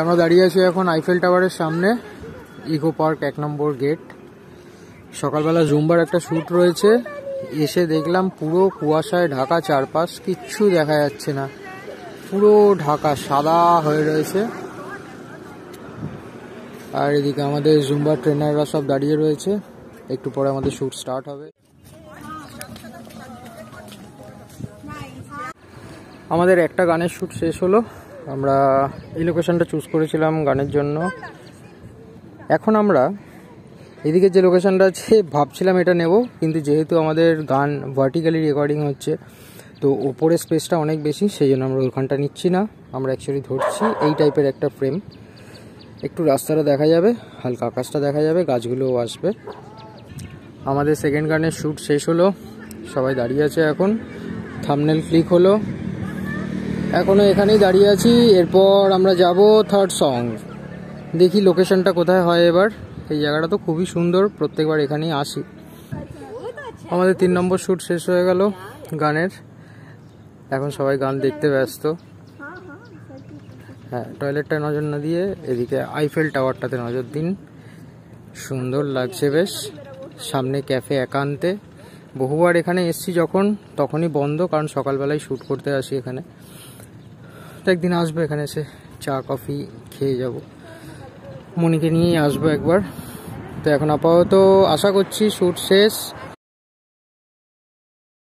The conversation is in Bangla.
আমরা দাঁড়িয়ে আছি এখন আইফেল টাওয়ারের সামনে, ইকো পার্ক 1 নম্বর গেট। সকালবেলা জুম্বার একটা শ্যুট রয়েছে, এসে দেখলাম পুরো কুয়াশায় ঢাকা চারপাশ, কিচ্ছু দেখা যাচ্ছে না, পুরো ঢাকা সাদা হয়ে রয়েছে। আর এদিকে আমাদের জুম্বার ট্রেনাররা সব দাঁড়িয়ে রয়েছে, একটু পরে আমাদের শ্যুট স্টার্ট হবে। আমাদের একটা গানের শ্যুট শেষ হলো, আমরা এই লোকেশনটা চুজ করেছিলাম গানের জন্য। এখন আমরা এদিকে যে লোকেশনটা আছে ভাবছিলাম এটা নেব, কিন্তু যেহেতু আমাদের গান ভার্টিক্যালি রেকর্ডিং হচ্ছে তো ওপরে স্পেসটা অনেক বেশি, সেই জন্য আমরা ওখানটা নিচ্ছি না। আমরা অ্যাকচুয়ালি ধরছি এই টাইপের একটা ফ্রেম, একটু রাস্তাটা দেখা যাবে, হালকা আকাশটা দেখা যাবে, গাছগুলোও আসবে। আমাদের সেকেন্ড গানের শ্যুট শেষ হলো, সবাই দাঁড়িয়ে আছে এখন, থাম্বনেল ক্লিক হলো, এখনও এখানেই দাঁড়িয়ে আছি। এরপর আমরা যাব থার্ড সং, দেখি লোকেশনটা কোথায় হয় এবার। এই জায়গাটা তো খুবই সুন্দর, প্রত্যেকবার এখানেই আসি। আমাদের 3 নম্বর শ্যুট শেষ হয়ে গেল গানের, এখন সবাই গান দেখতে ব্যস্ত। হ্যাঁ, টয়লেটটায় নজর না দিয়ে এদিকে আইফেল টাওয়ারটাতে নজর দিন, সুন্দর লাগছে বেশ। সামনে ক্যাফে একান্তে, বহুবার এখানে এসছি যখন, তখনই বন্ধ, কারণ সকালবেলায় শ্যুট করতে আসি এখানে। তো একদিন আসবো এখানে, এসে চা কফি খেয়ে যাব, মনিকে নিয়েই আসবো একবার। তো এখন আপাতত আশা করছি শ্যুট শেষ।